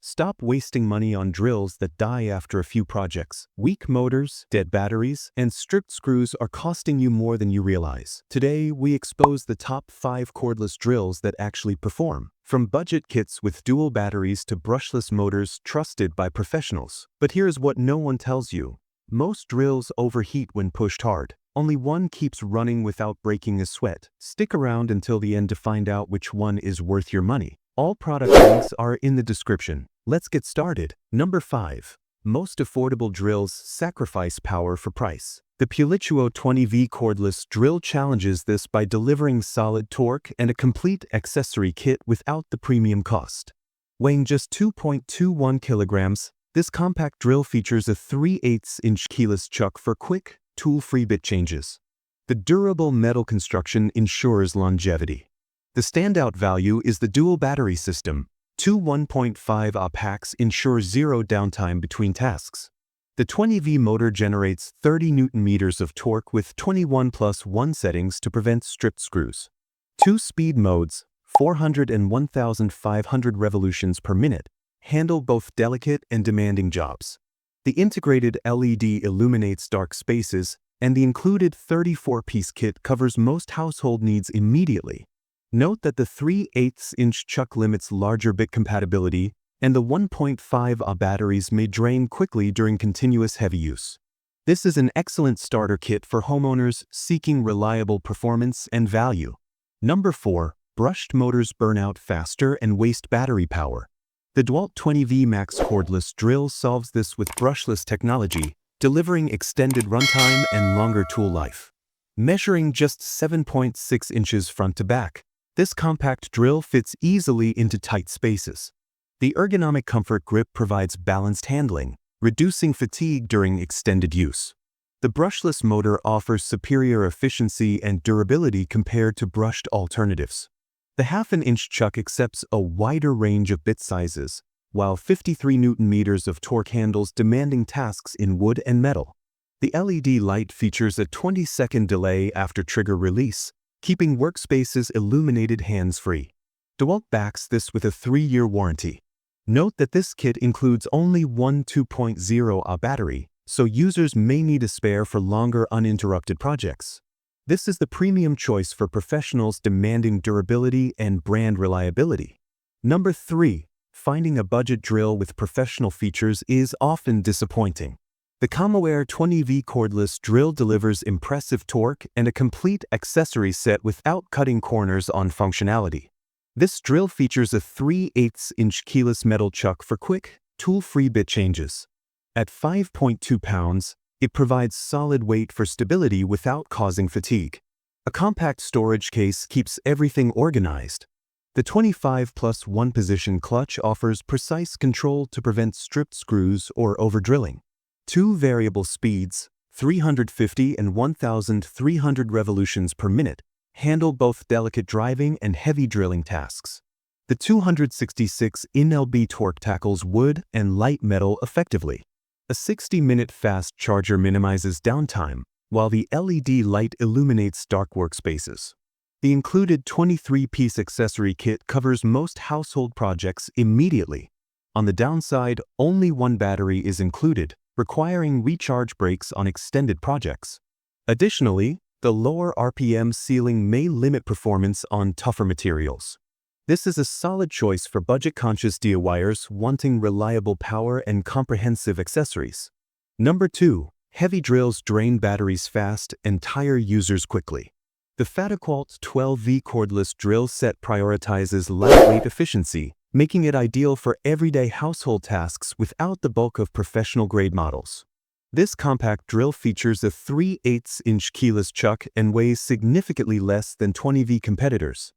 Stop wasting money on drills that die after a few projects. Weak motors, dead batteries, and stripped screws are costing you more than you realize. Today, we expose the top 5 cordless drills that actually perform. From budget kits with dual batteries to brushless motors trusted by professionals. But here's what no one tells you. Most drills overheat when pushed hard. Only one keeps running without breaking a sweat. Stick around until the end to find out which one is worth your money. All product links are in the description. Let's get started. Number 5. Most affordable drills sacrifice power for price. The PULITUO 20V cordless drill challenges this by delivering solid torque and a complete accessory kit without the premium cost. Weighing just 2.21 kilograms, this compact drill features a 3/8-inch keyless chuck for quick, tool-free bit changes. The durable metal construction ensures longevity. The standout value is the dual battery system. Two 1.5 Ah packs ensure zero downtime between tasks. The 20V motor generates 30 Nm of torque with 21+1 settings to prevent stripped screws. 2 speed modes, 400 and 1,500 revolutions per minute, handle both delicate and demanding jobs. The integrated LED illuminates dark spaces, and the included 34-piece kit covers most household needs immediately. Note that the 3/8-inch chuck limits larger bit compatibility, and the 1.5 Ah batteries may drain quickly during continuous heavy use. This is an excellent starter kit for homeowners seeking reliable performance and value. Number 4. Brushed motors burn out faster and waste battery power. The DEWALT 20V Max cordless drill solves this with brushless technology, delivering extended runtime and longer tool life. Measuring just 7.6 inches front to back, this compact drill fits easily into tight spaces. The ergonomic comfort grip provides balanced handling, reducing fatigue during extended use. The brushless motor offers superior efficiency and durability compared to brushed alternatives. The 1/2-inch chuck accepts a wider range of bit sizes, while 53 Nm of torque handles demanding tasks in wood and metal. The LED light features a 20-second delay after trigger release, keeping workspaces illuminated hands-free. DEWALT backs this with a 3-year warranty. Note that this kit includes only one 2.0 Ah battery, so users may need a spare for longer uninterrupted projects. This is the premium choice for professionals demanding durability and brand reliability. Number 3. Finding a budget drill with professional features is often disappointing. The COMOWARE 20V cordless drill delivers impressive torque and a complete accessory set without cutting corners on functionality. This drill features a 3/8-inch keyless metal chuck for quick, tool-free bit changes. At 5.2 pounds, it provides solid weight for stability without causing fatigue. A compact storage case keeps everything organized. The 25+1 position clutch offers precise control to prevent stripped screws or overdrilling. 2 variable speeds, 350 and 1,300 revolutions per minute, handle both delicate driving and heavy drilling tasks. The 266 NLB torque tackles wood and light metal effectively. A 60-minute fast charger minimizes downtime, while the LED light illuminates dark workspaces. The included 23-piece accessory kit covers most household projects immediately. On the downside, only one battery is included, requiring recharge breaks on extended projects. Additionally, the lower RPM sealing may limit performance on tougher materials. This is a solid choice for budget-conscious DIYers wanting reliable power and comprehensive accessories. Number 2. Heavy drills drain batteries fast and tire users quickly. The FADAKWALT 12V cordless drill set prioritizes lightweight efficiency, making it ideal for everyday household tasks without the bulk of professional-grade models. This compact drill features a 3/8-inch keyless chuck and weighs significantly less than 20V competitors.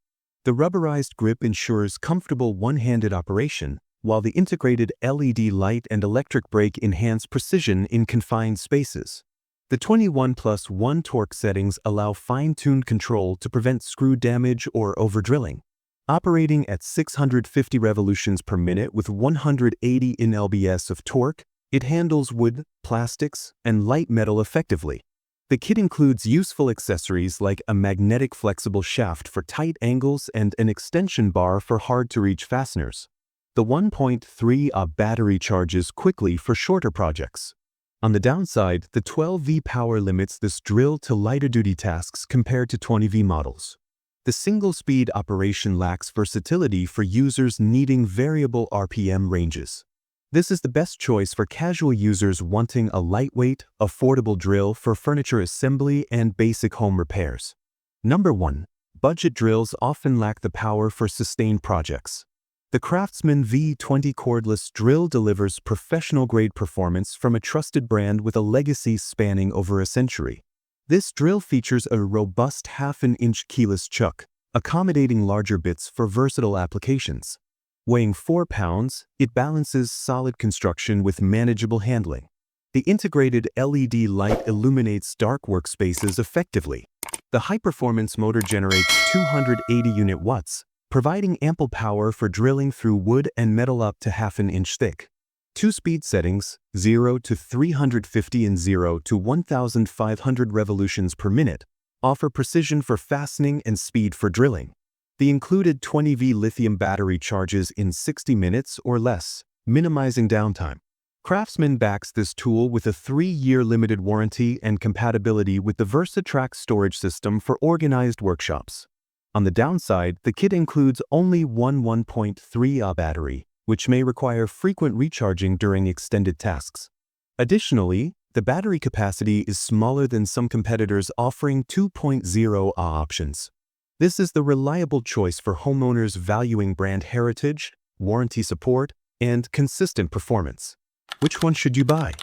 The rubberized grip ensures comfortable one-handed operation, while the integrated LED light and electric brake enhance precision in confined spaces. The 21+1 torque settings allow fine-tuned control to prevent screw damage or overdrilling. Operating at 650 revolutions per minute with 180 nlbs of torque, it handles wood, plastics, and light metal effectively. The kit includes useful accessories like a magnetic flexible shaft for tight angles and an extension bar for hard-to-reach fasteners. The 1.3Ah battery charges quickly for shorter projects. On the downside, the 12V power limits this drill to lighter-duty tasks compared to 20V models. The single-speed operation lacks versatility for users needing variable RPM ranges. This is the best choice for casual users wanting a lightweight, affordable drill for furniture assembly and basic home repairs. Number 1. Budget drills often lack the power for sustained projects. The CRAFTSMAN V20 cordless drill delivers professional-grade performance from a trusted brand with a legacy spanning over a century. This drill features a robust half-an-inch keyless chuck, accommodating larger bits for versatile applications. Weighing 4 pounds, it balances solid construction with manageable handling. The integrated LED light illuminates dark workspaces effectively. The high-performance motor generates 280 unit watts, providing ample power for drilling through wood and metal up to half-an-inch thick. 2 speed settings, 0 to 350 and 0 to 1,500 revolutions per minute, offer precision for fastening and speed for drilling. The included 20V lithium battery charges in 60 minutes or less, minimizing downtime. CRAFTSMAN backs this tool with a 3-year limited warranty and compatibility with the VersaTrack storage system for organized workshops. On the downside, the kit includes only one 1.3Ah battery, which may require frequent recharging during extended tasks. Additionally, the battery capacity is smaller than some competitors offering 2.0Ah options. This is the reliable choice for homeowners valuing brand heritage, warranty support, and consistent performance. Which one should you buy?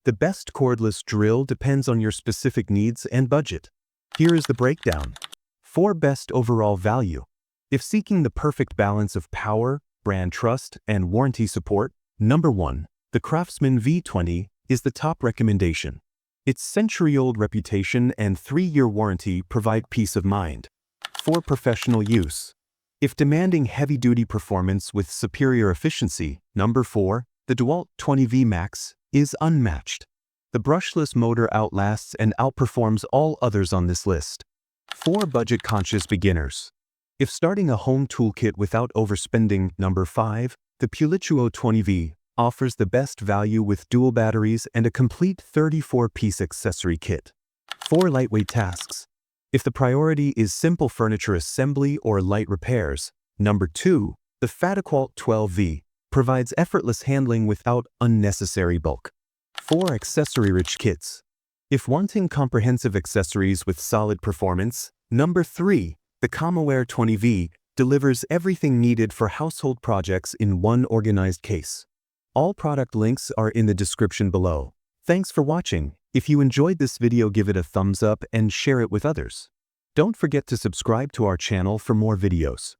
The best cordless drill depends on your specific needs and budget. Here is the breakdown. 4 best overall value. If seeking the perfect balance of power, brand trust, and warranty support, number 1, the CRAFTSMAN V20 is the top recommendation. Its century-old reputation and 3-year warranty provide peace of mind. For professional use. If demanding heavy-duty performance with superior efficiency, number 4, the DEWALT 20V Max is unmatched. The brushless motor outlasts and outperforms all others on this list. For budget-conscious beginners. If starting a home toolkit without overspending, number 5, the PULITUO 20V offers the best value with dual batteries and a complete 34-piece accessory kit. For lightweight tasks. If the priority is simple furniture assembly or light repairs, number 2, the FADAKWALT 12V provides effortless handling without unnecessary bulk. For accessory-rich kits. If wanting comprehensive accessories with solid performance, number 3, the COMOWARE 20V delivers everything needed for household projects in one organized case. All product links are in the description below. Thanks for watching. If you enjoyed this video, give it a thumbs up and share it with others. Don't forget to subscribe to our channel for more videos.